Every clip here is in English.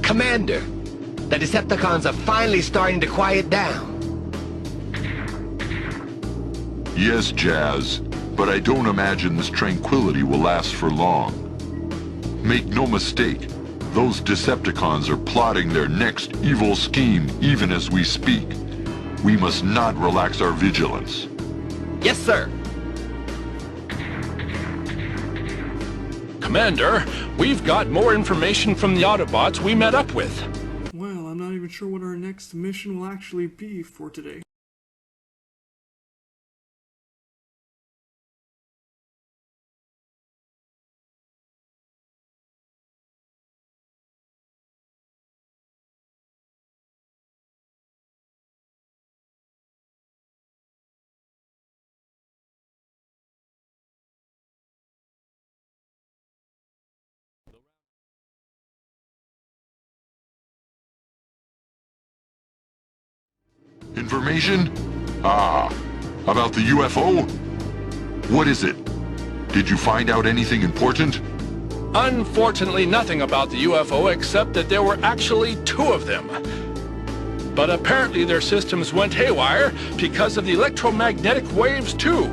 Commander, the Decepticons are finally starting to quiet down. Yes, Jazz, but I don't imagine this tranquility will last for long. Make no mistake, those Decepticons are plotting their next evil scheme even as we speak. We must not relax our vigilance. Yes, sir. Commander, we've got more information from the Autobots we met up with. Well, I'm not even sure what our next mission will actually be for today. Information? Ah, about the UFO? What is it? Did you find out anything important? Unfortunately, nothing about the UFO except that there were actually 2 of them. But apparently their systems went haywire because of the electromagnetic waves too.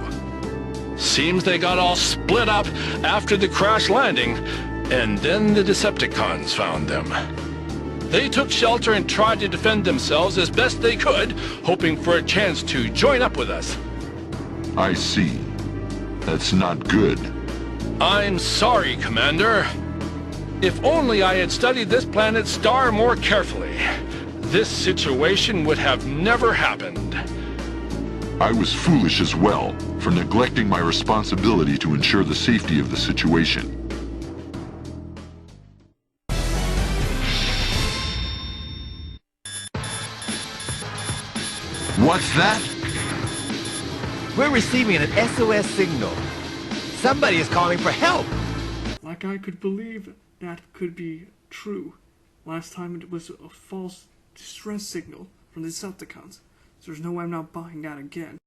Seems they got all split up after the crash landing, and then the Decepticons found them. They took shelter and tried to defend themselves as best they could, hoping for a chance to join up with us. I see. That's not good. I'm sorry, Commander. If only I had studied this planet's star more carefully, this situation would have never happened. I was foolish as well for neglecting my responsibility to ensure the safety of the situation. What's that? We're receiving an SOS signal. Somebody is calling for help. Like I could believe that could be true. Last time it was a false distress signal from the Decepticons. So there's no way I'm not buying that again.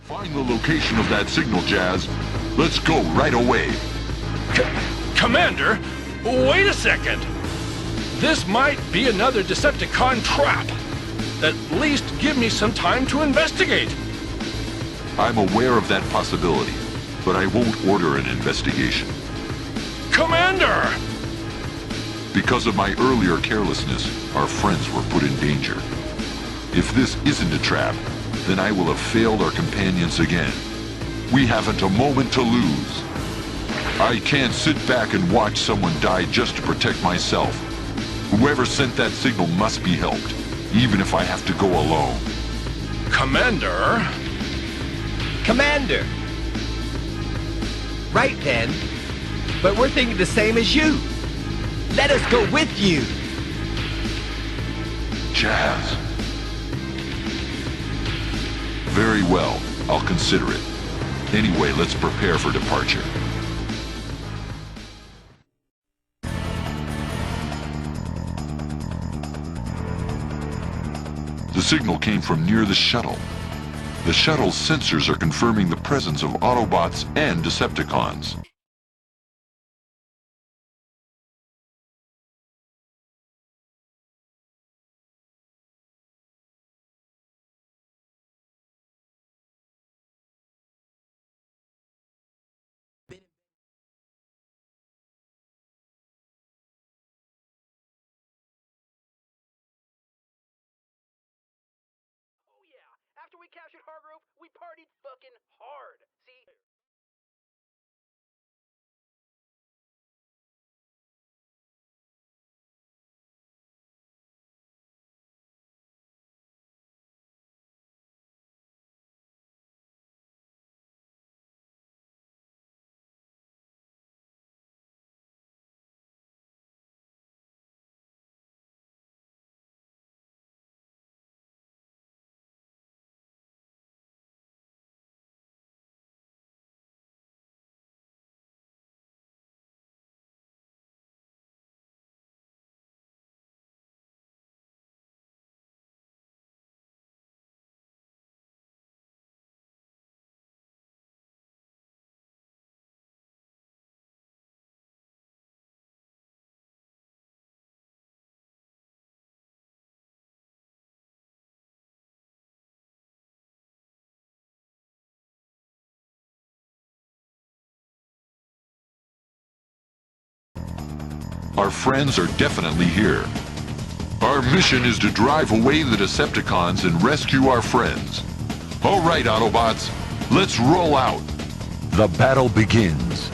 Find the location of that signal, Jazz. Let's go right away. Commander, wait a second. This might be another Decepticon trap. At least give me some time to investigate. I'm aware of that possibility, but I won't order an investigation. Commander! Because of my earlier carelessness, our friends were put in danger. If this isn't a trap, then I will have failed our companions again. We haven't a moment to lose. I can't sit back and watch someone die just to protect myself. Whoever sent that signal must be helped, even if I have to go alone. Commander? Commander! Right then. But we're thinking the same as you. Let us go with you. Jazz. Very well. I'll consider it. Anyway, let's prepare for departure. The signal came from near the shuttle. The shuttle's sensors are confirming the presence of Autobots and Decepticons. After we captured Hargrove, we partied fucking hard. See? Our friends are definitely here. Our mission is to drive away the Decepticons and rescue our friends. All right, Autobots, let's roll out. The battle begins.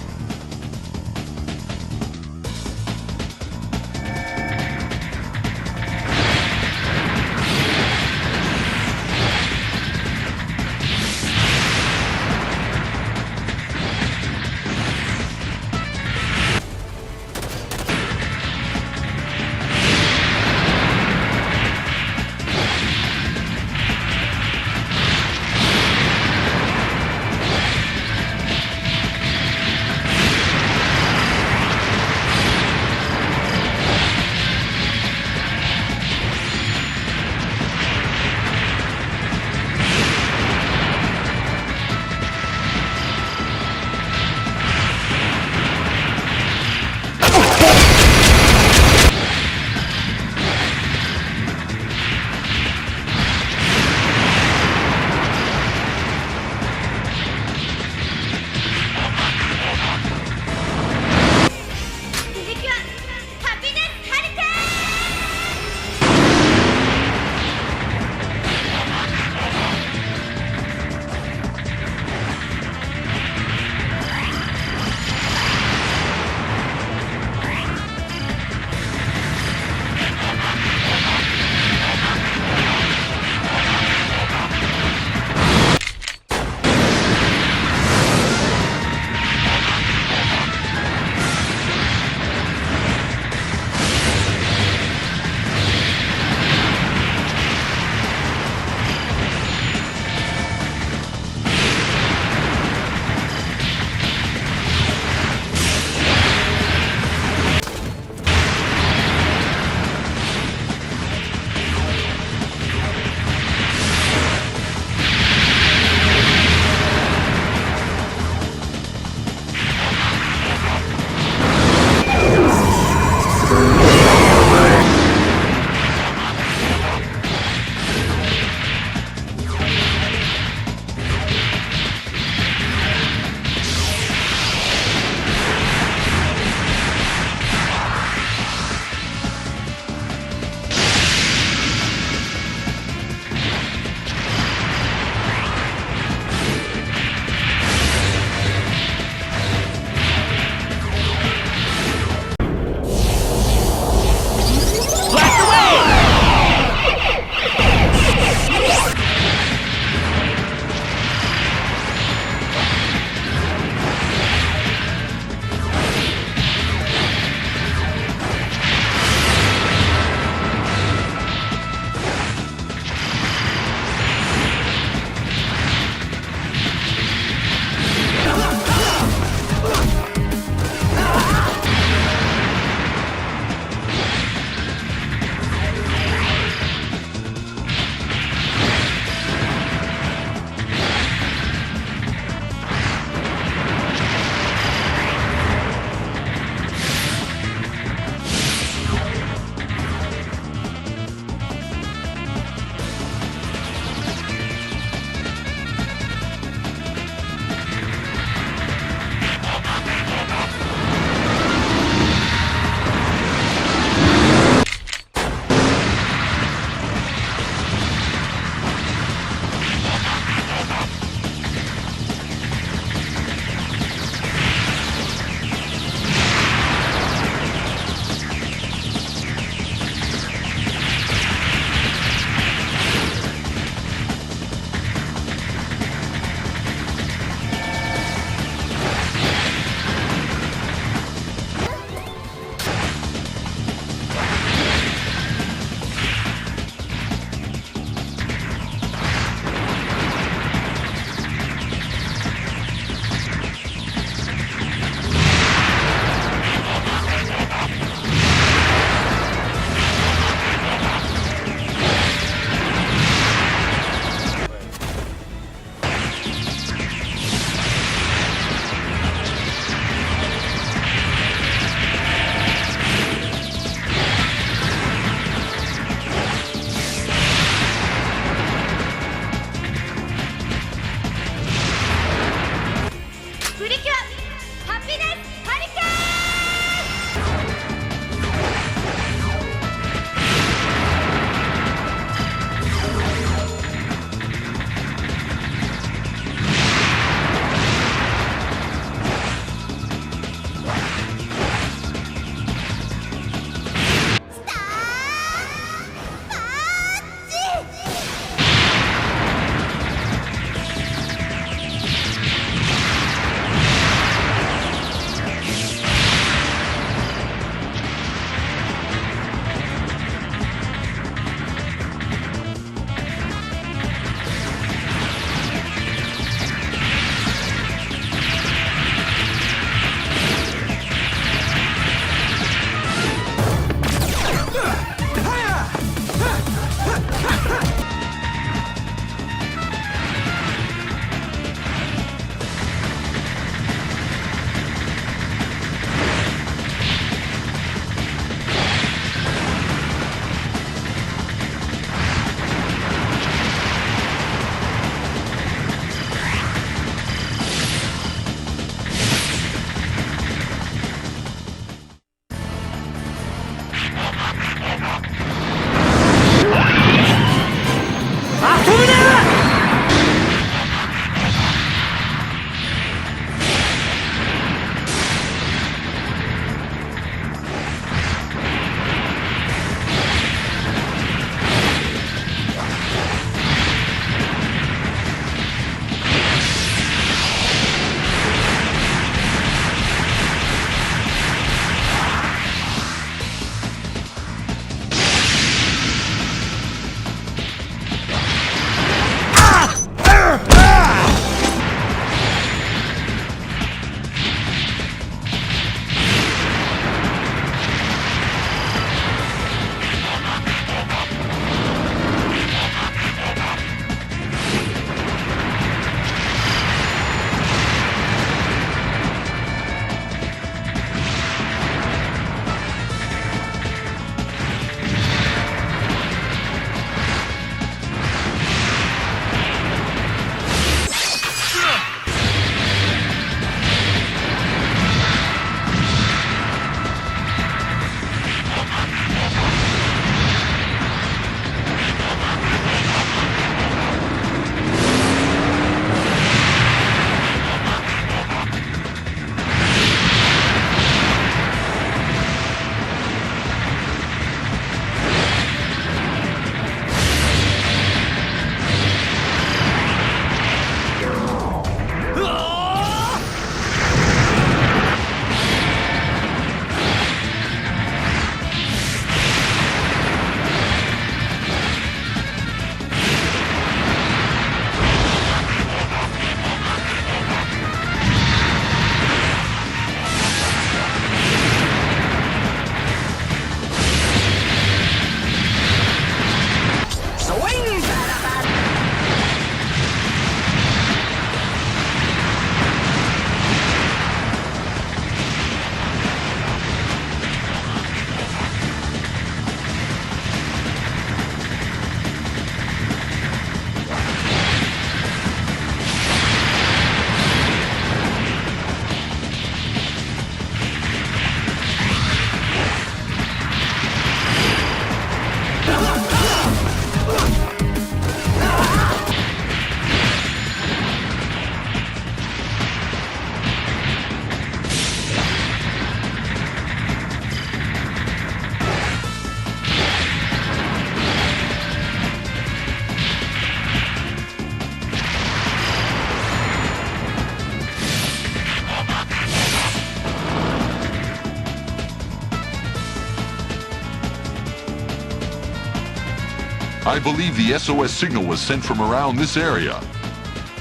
I believe the SOS signal was sent from around this area.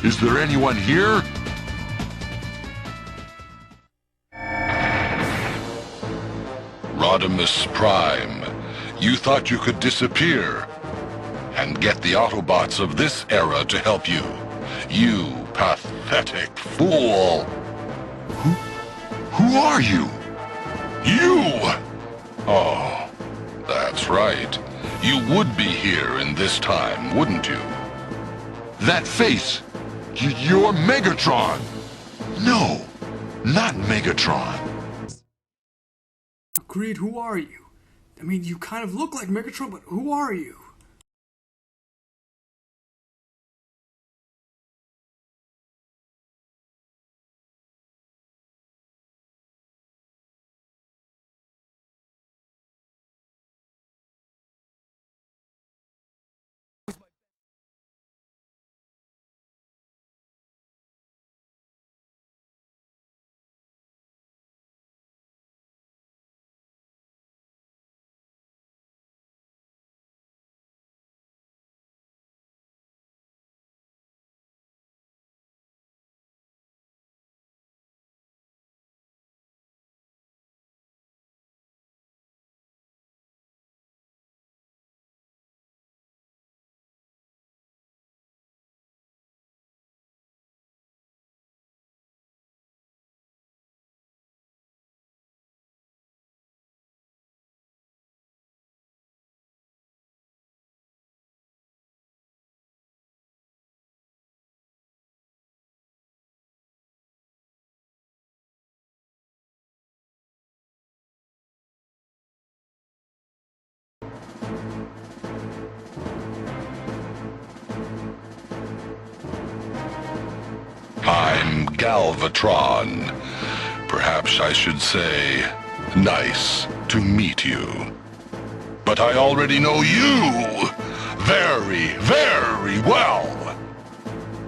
Is there anyone here? Rodimus Prime, you thought you could disappear and get the Autobots of this era to help you. You pathetic fool! Who are you? You! Oh, that's right. You would be here in this time, wouldn't you? That face! You're Megatron! No, not Megatron. Agreed, who are you? I mean, you kind of look like Megatron, but who are you? Galvatron. Perhaps I should say, nice to meet you. But I already know you very, very well.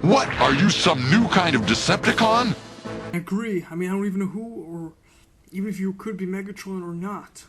What? Are you some new kind of Decepticon? I agree. I mean, I don't even know who, or even if you could be Megatron or not.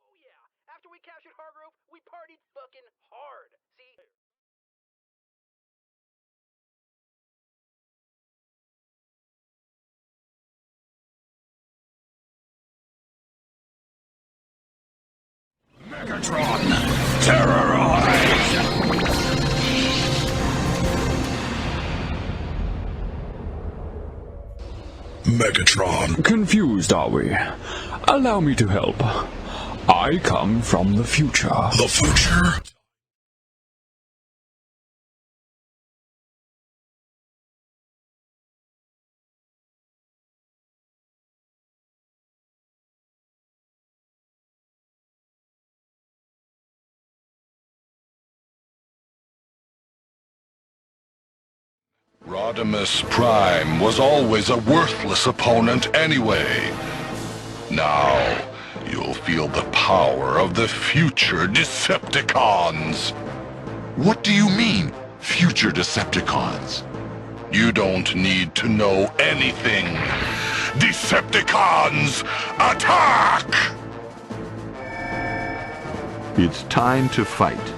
Oh yeah, after we captured Hargrove, we partied fucking hard. See? Megatron, terrorize! Megatron. Confused, are we? Allow me to help. I come from the future. The future? Rodimus Prime was always a worthless opponent anyway. Now, you'll feel the power of the future Decepticons. What do you mean, future Decepticons? You don't need to know anything. Decepticons, attack! It's time to fight.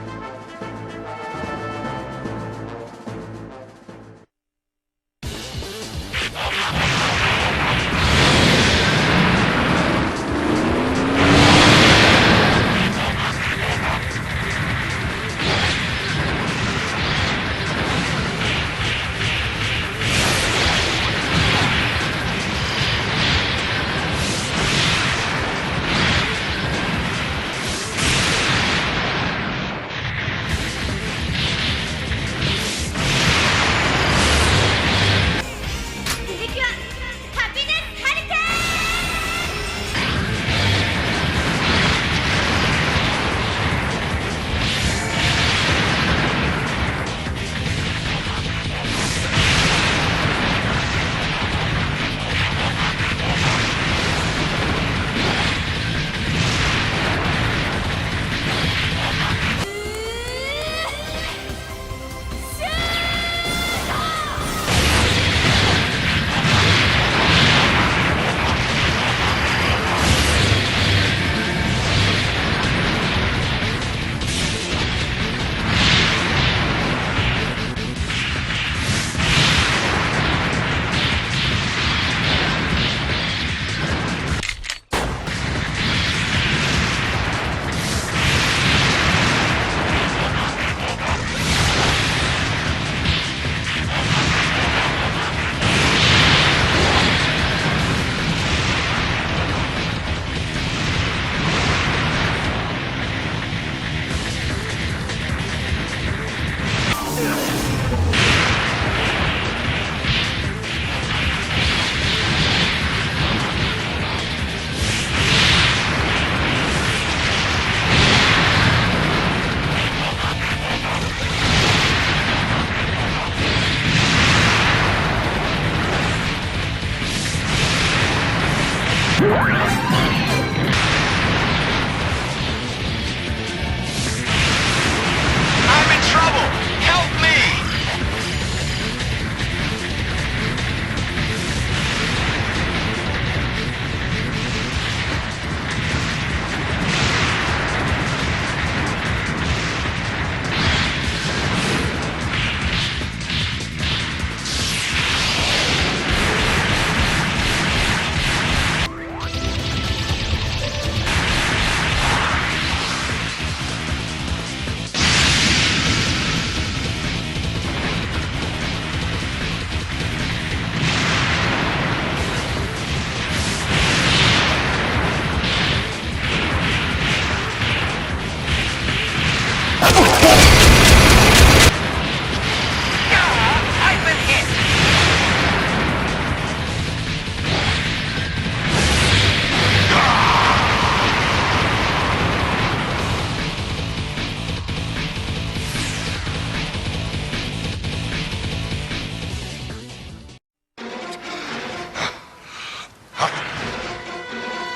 I've been hit!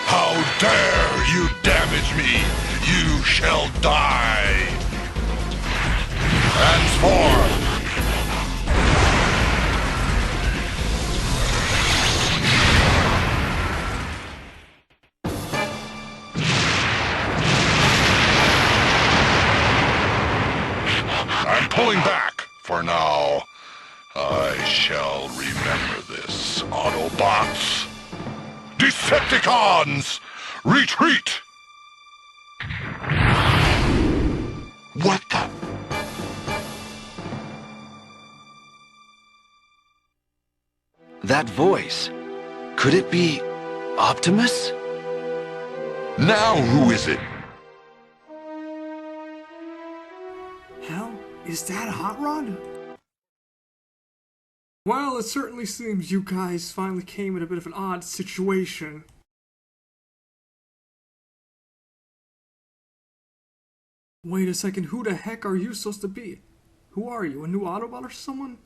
How dare you damage me! You shall die! Transform! I'm pulling back for now. I shall remember this, Autobots. Decepticons! Retreat! What the? That voice. Could it be Optimus? Now who is it? Hell, is that Hot Rod? Well, it certainly seems you guys finally came in a bit of an odd situation. Wait a second, who the heck are you supposed to be? Who are you, a new Autobot or someone?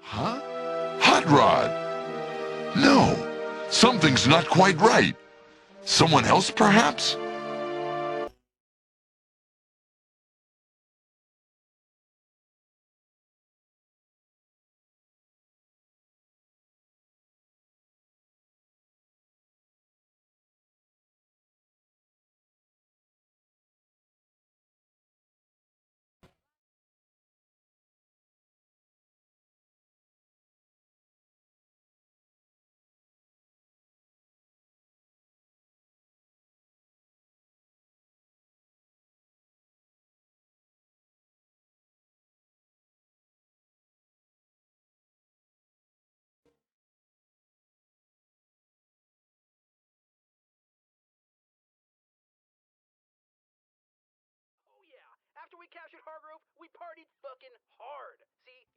Huh? Hot Rod! No, something's not quite right. Someone else, perhaps? Oh yeah, after we captured Hargrove, we partied fucking hard. See?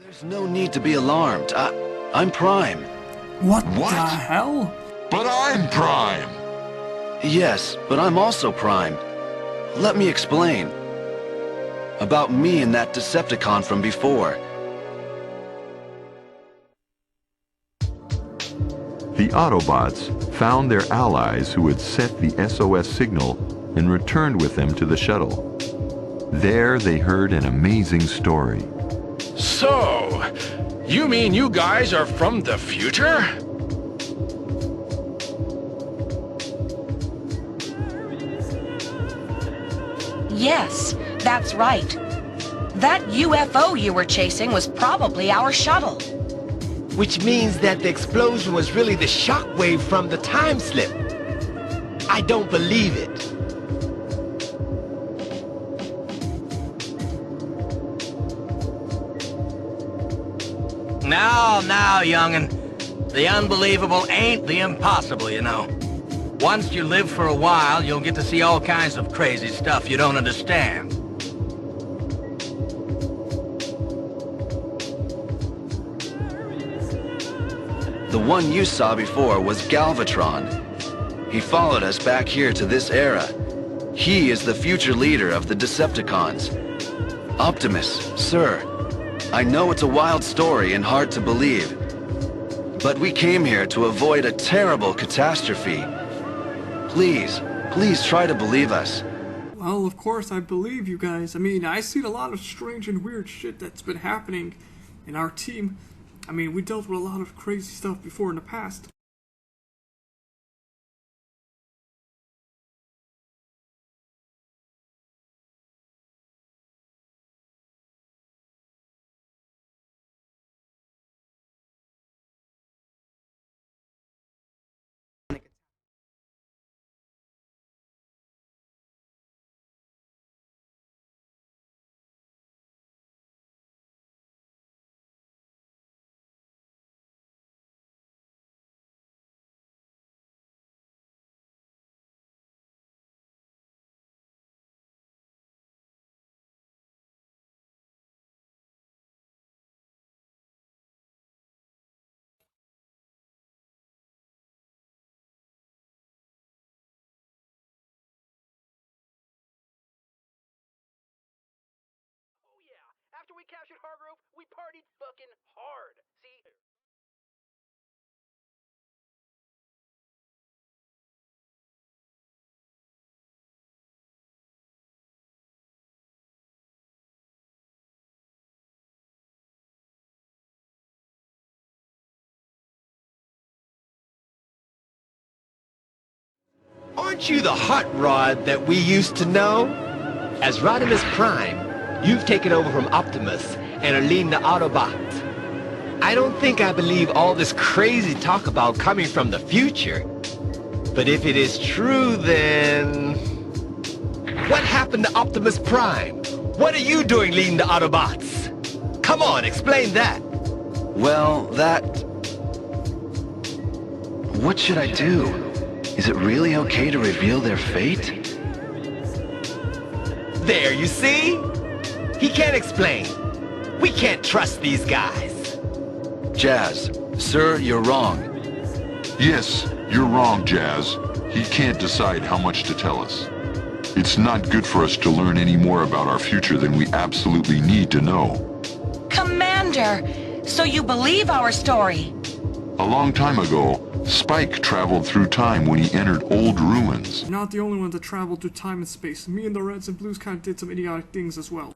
There's no need to be alarmed. I'm Prime. What What? the hell? But I'm Prime! Yes, but I'm also Prime. Let me explain. About me and that Decepticon from before. The Autobots found their allies who had set the SOS signal and returned with them to the shuttle. There they heard an amazing story. So, you mean you guys are from the future? Yes, that's right. That UFO you were chasing was probably our shuttle. Which means that the explosion was really the shockwave from the time slip. I don't believe it. Now, young'un. The unbelievable ain't the impossible, you know. Once you live for a while, you'll get to see all kinds of crazy stuff you don't understand. The one you saw before was Galvatron. He followed us back here to this era. He is the future leader of the Decepticons. Optimus, sir. I know it's a wild story and hard to believe, but we came here to avoid a terrible catastrophe. Please try to believe us. Well, of course, I believe you guys. I mean, I've seen a lot of strange and weird shit that's been happening in our team. I mean, we dealt with a lot of crazy stuff before in the past. Oh yeah, after we captured Hargrove, we partied fucking hard. See? Aren't you the hot rod that we used to know? As Rodimus Prime, you've taken over from Optimus and are leading the Autobots. I don't think I believe all this crazy talk about coming from the future. But if it is true, then... what happened to Optimus Prime? What are you doing leading the Autobots? Come on, explain that. Well, what should I do? Is it really okay to reveal their fate? There, you see? He can't explain. We can't trust these guys. Jazz, sir, you're wrong. Yes, you're wrong, Jazz. He can't decide how much to tell us. It's not good for us to learn any more about our future than we absolutely need to know. Commander, so you believe our story? A long time ago, Spike traveled through time when he entered old ruins. You're not the only one that traveled through time and space. Me and the Reds and Blues kind of did some idiotic things as well.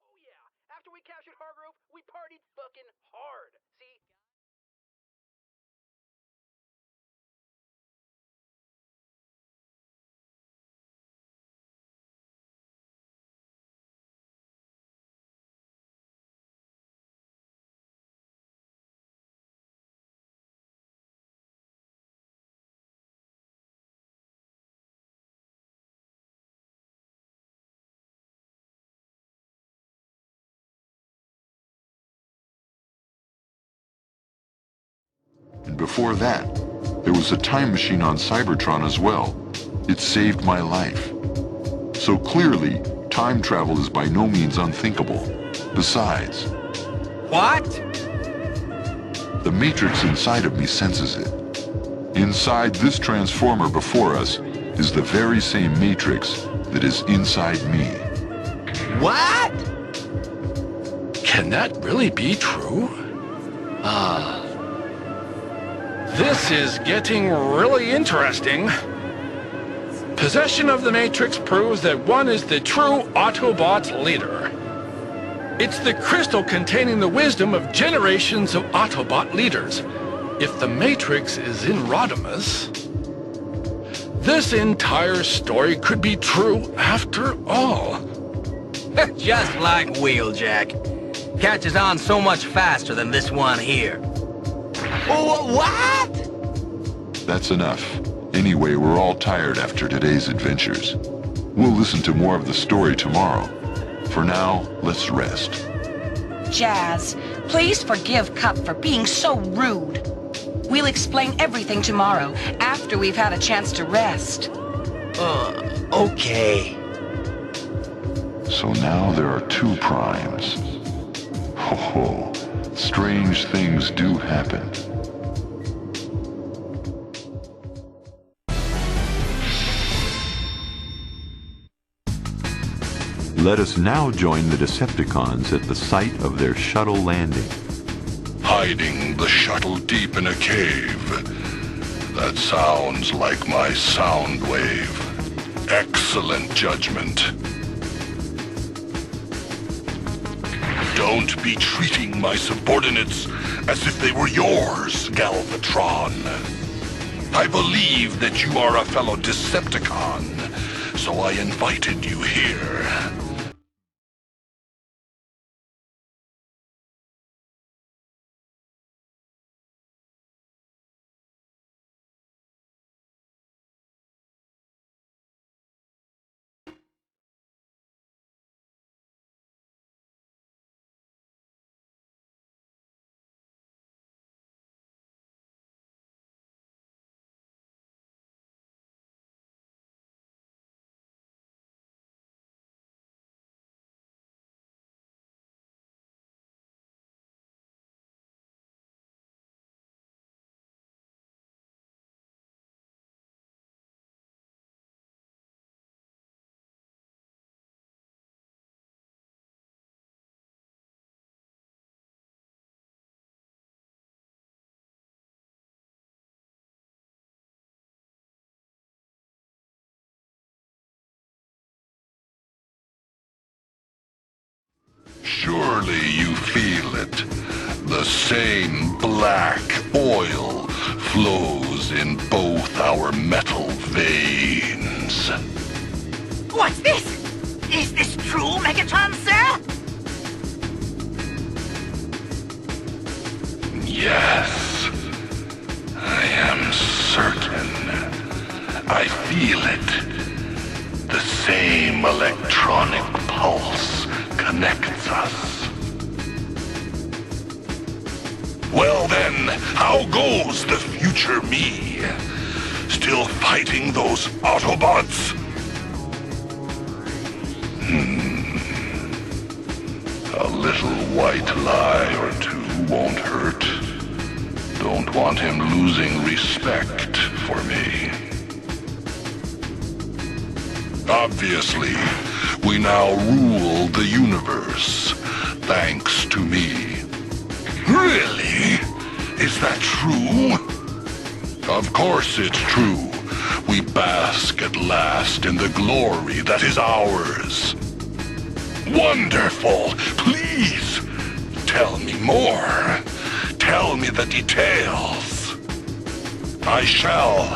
Oh yeah, after we captured Hargrove, we partied fucking hard. See? And before that, there was a time machine on Cybertron as well. It saved my life. So clearly, time travel is by no means unthinkable. Besides... What? the Matrix inside of me senses it. Inside this transformer before us is the very same Matrix that is inside me. What? Can that really be true? This is getting really interesting. Possession of the Matrix proves that one is the true Autobot leader. It's the crystal containing the wisdom of generations of Autobot leaders. If the Matrix is in Rodimus, this entire story could be true after all. Just like Wheeljack. Catches on so much faster than this one here. What? That's enough. Anyway, we're all tired after today's adventures. We'll listen to more of the story tomorrow. For now, let's rest. Jazz, please forgive Cup for being so rude. We'll explain everything tomorrow, after we've had a chance to rest. Okay. So now there are two primes. Ho ho, strange things do happen. Let us now join the Decepticons at the site of their shuttle landing. Hiding the shuttle deep in a cave. That sounds like my sound wave. Excellent judgment. Don't be treating my subordinates as if they were yours, Galvatron. I believe that you are a fellow Decepticon, so I invited you here. Surely you feel it. The same black oil flows in both our metal veins. What's this? Is this true, Megatron, sir? Yes, I am certain. I feel it. The same electronic pulse connects us. Well then, how goes the future me? Still fighting those Autobots? A little white lie or two won't hurt. Don't want him losing respect for me. Obviously, we now rule the universe, thanks to me. Really? Is that true? Of course it's true. We bask at last in the glory that is ours. Wonderful! Please, tell me more. Tell me the details. I shall.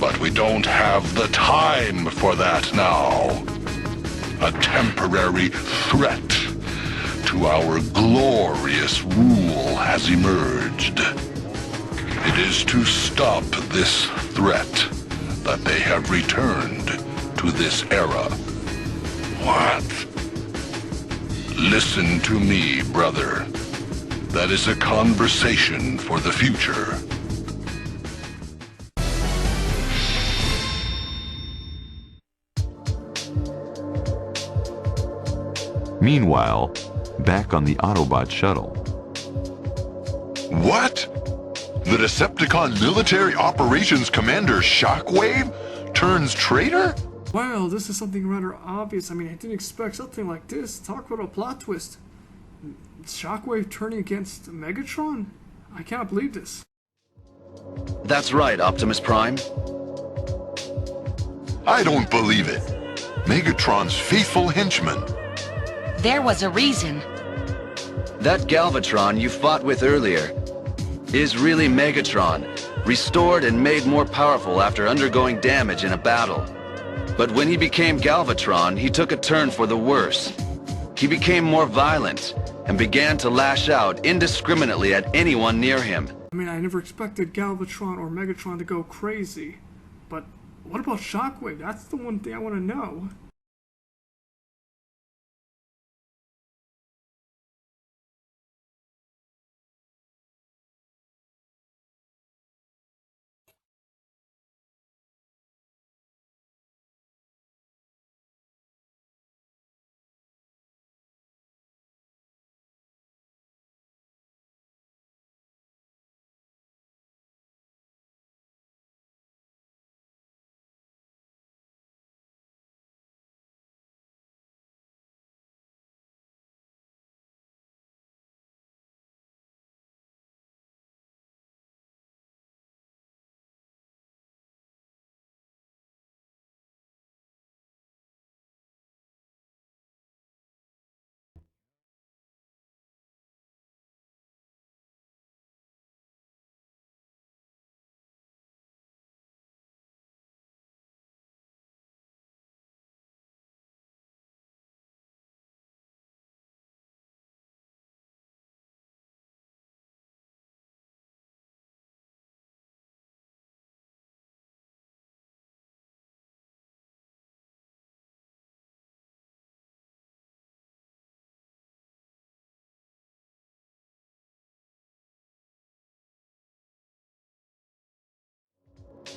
But we don't have the time for that now. A temporary threat to our glorious rule has emerged. It is to stop this threat that they have returned to this era. What? Listen to me, brother. That is a conversation for the future. Meanwhile, back on the Autobot shuttle. What? The Decepticon Military Operations Commander Shockwave turns traitor? Well, this is something rather obvious. I mean, I didn't expect something like this. Talk about a plot twist. Shockwave turning against Megatron? I cannot believe this. That's right, Optimus Prime. I don't believe it. Megatron's faithful henchman. There was a reason. That Galvatron you fought with earlier is really Megatron, restored and made more powerful after undergoing damage in a battle. But when he became Galvatron, he took a turn for the worse. He became more violent and began to lash out indiscriminately at anyone near him. I mean, I never expected Galvatron or Megatron to go crazy. But what about Shockwave? That's the one thing I want to know.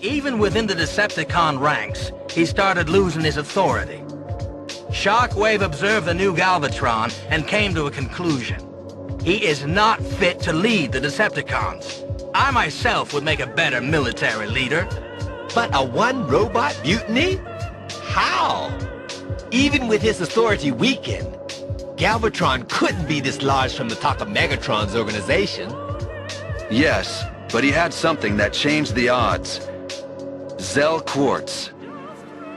Even within the Decepticon ranks, he started losing his authority. Shockwave observed the new Galvatron and came to a conclusion. He is not fit to lead the Decepticons. I myself would make a better military leader. But a one-robot mutiny? How? Even with his authority weakened, Galvatron couldn't be dislodged from the top of Megatron's organization. Yes, but he had something that changed the odds. Zell Quartz.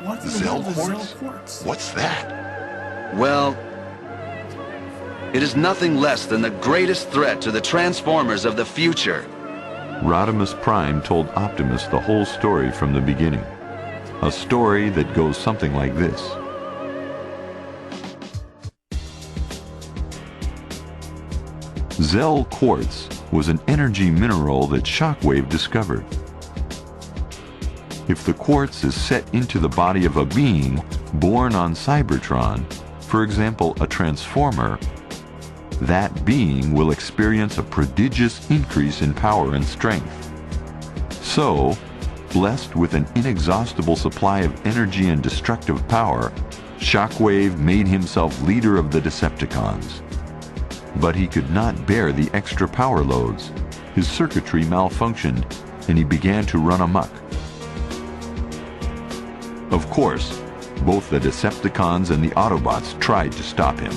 What in the Zell world is Quartz? Zell Quartz? What's that? Well, it is nothing less than the greatest threat to the Transformers of the future. Rodimus Prime told Optimus the whole story from the beginning. A story that goes something like this. Zell Quartz was an energy mineral that Shockwave discovered. If the quartz is set into the body of a being born on Cybertron, for example a Transformer, that being will experience a prodigious increase in power and strength. So, blessed with an inexhaustible supply of energy and destructive power, Shockwave made himself leader of the Decepticons. But he could not bear the extra power loads. His circuitry malfunctioned, and he began to run amok. Of course, both the Decepticons and the Autobots tried to stop him.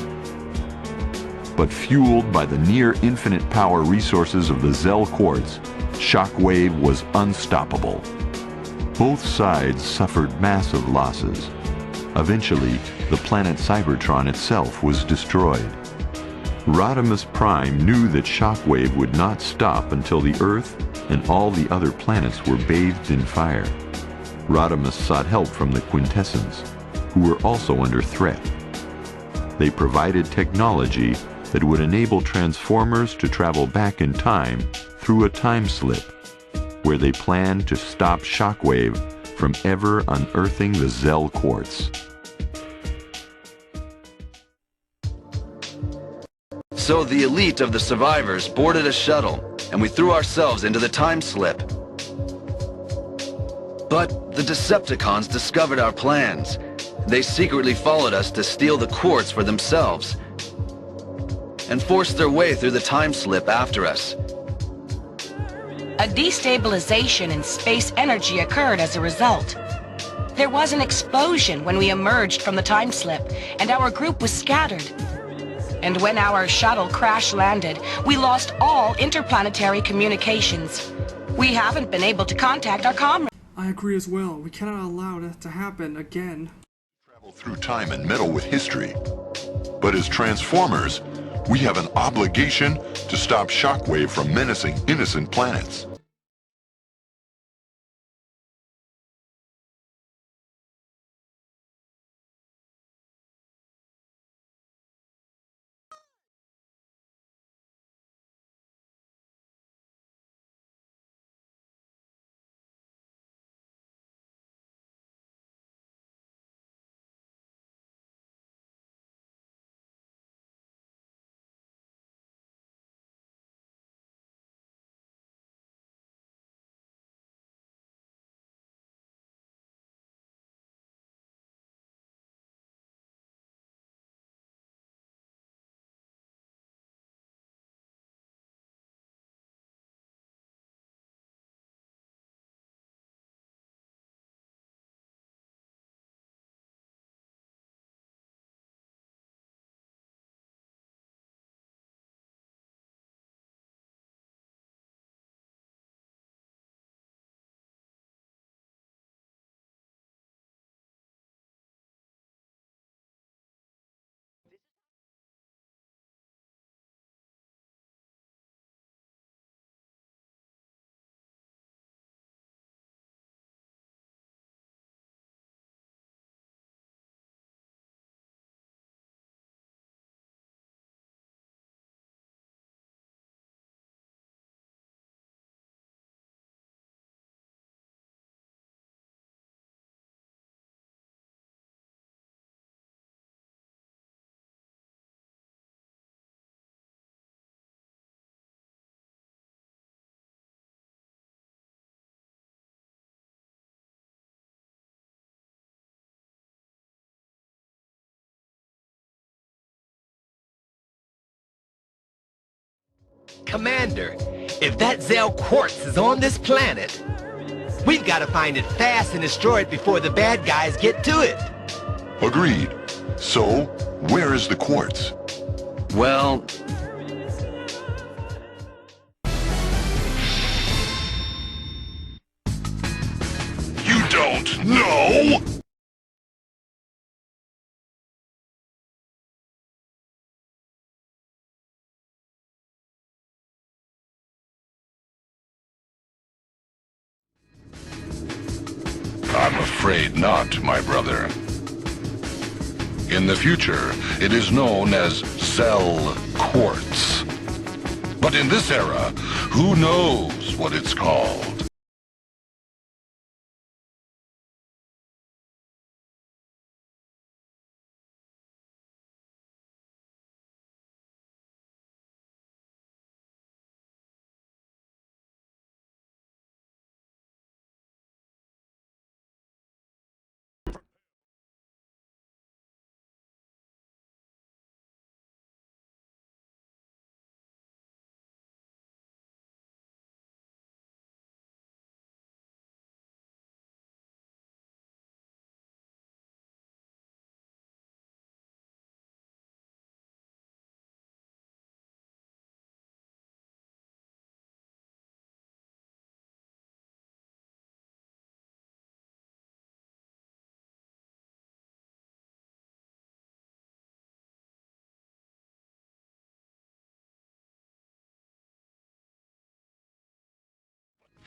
But fueled by the near-infinite power resources of the Zell Quartz, Shockwave was unstoppable. Both sides suffered massive losses. Eventually, the planet Cybertron itself was destroyed. Rodimus Prime knew that Shockwave would not stop until the Earth and all the other planets were bathed in fire. Rodimus sought help from the Quintessence, who were also under threat. They provided technology that would enable Transformers to travel back in time through a time slip, where they planned to stop Shockwave from ever unearthing the Zell Quartz. So the elite of the survivors boarded a shuttle, and we threw ourselves into the time slip. But the Decepticons discovered our plans. They secretly followed us to steal the quartz for themselves, and forced their way through the time slip after us. A destabilization in space energy occurred as a result. There was an explosion when we emerged from the time slip, and our group was scattered. And when our shuttle crash-landed, we lost all interplanetary communications. We haven't been able to contact our comrades. I agree as well. We cannot allow that to happen again. Travel through time and meddle with history. But as Transformers, we have an obligation to stop Shockwave from menacing innocent planets. Commander, if that Zell quartz is on this planet, we've got to find it fast and destroy it before the bad guys get to it. Agreed. So, where is the quartz? Well, You don't know? I'm afraid not, my brother. In the future, it is known as Zell quartz. But in this era, who knows what it's called?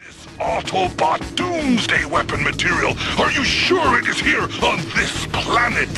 This Autobot doomsday weapon material, are you sure it is here on this planet?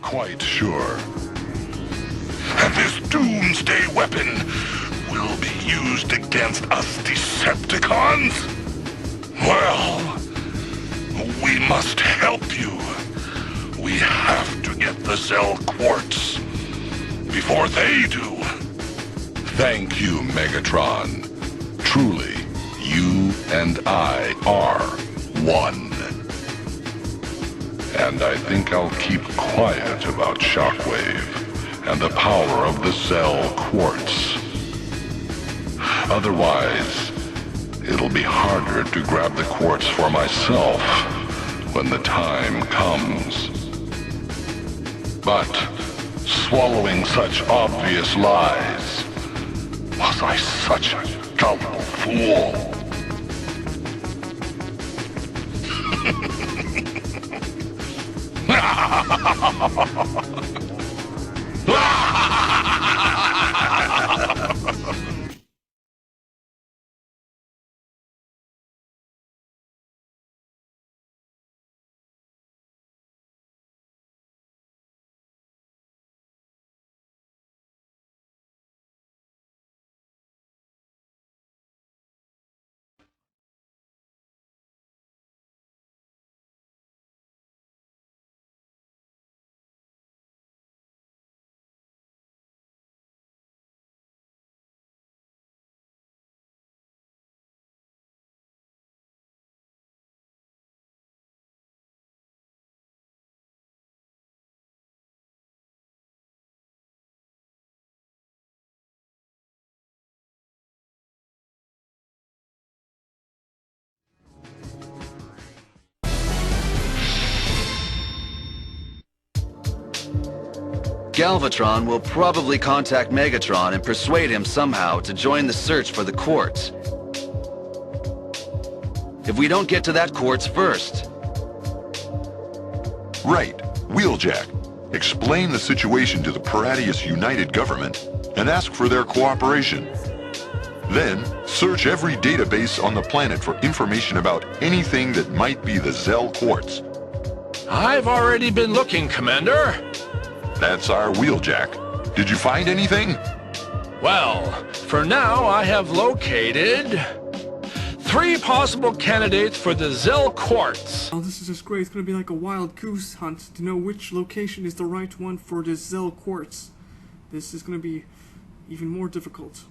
Quite sure. And this doomsday weapon will be used against us Decepticons? Well, we must help you. We have to get the Zell quartz before they do. Thank you, Megatron. Truly, you and I are one. And I think I'll keep quiet about Shockwave and the power of the Zell quartz. Otherwise, it'll be harder to grab the quartz for myself when the time comes. But swallowing such obvious lies, was I such a gullible fool? Galvatron will probably contact Megatron and persuade him somehow to join the search for the quartz. If we don't get to that quartz first. Right. Wheeljack. Explain the situation to the Paradius United Government and ask for their cooperation. Then, search every database on the planet for information about anything that might be the Zell Quartz. I've already been looking, Commander. That's our Wheeljack. Did you find anything? Well, for now I have located 3 possible candidates for the Zell Quartz. Oh, this is just great. It's gonna be like a wild goose hunt to know which location is the right one for this Zell Quartz. This is gonna be even more difficult.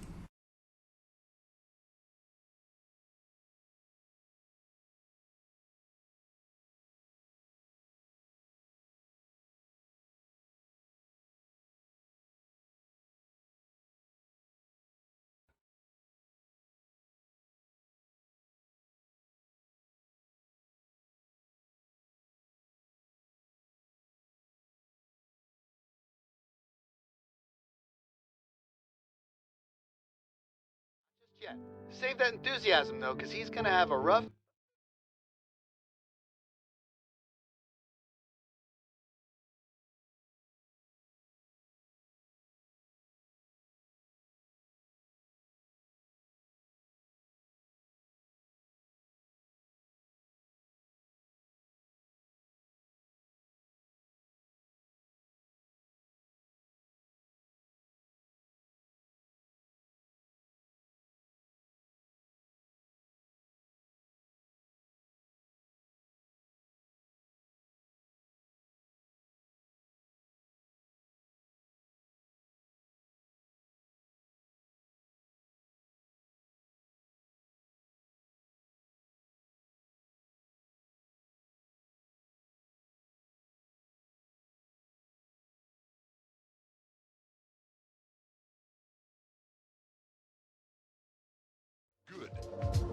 Yet. Save that enthusiasm, though, because he's going to have a rough...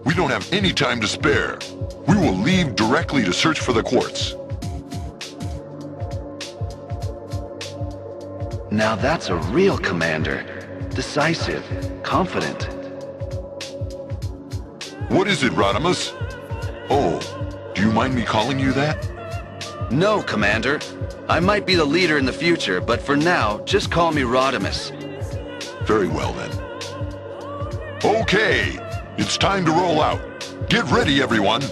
We don't have any time to spare. We will leave directly to search for the quartz. Now that's a real commander. Decisive, confident. What is it, Rodimus? Oh, do you mind me calling you that? No, Commander. I might be the leader in the future, but for now, just call me Rodimus. Very well, then. Okay, it's time to roll out. Get ready, everyone.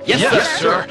Yes, sir.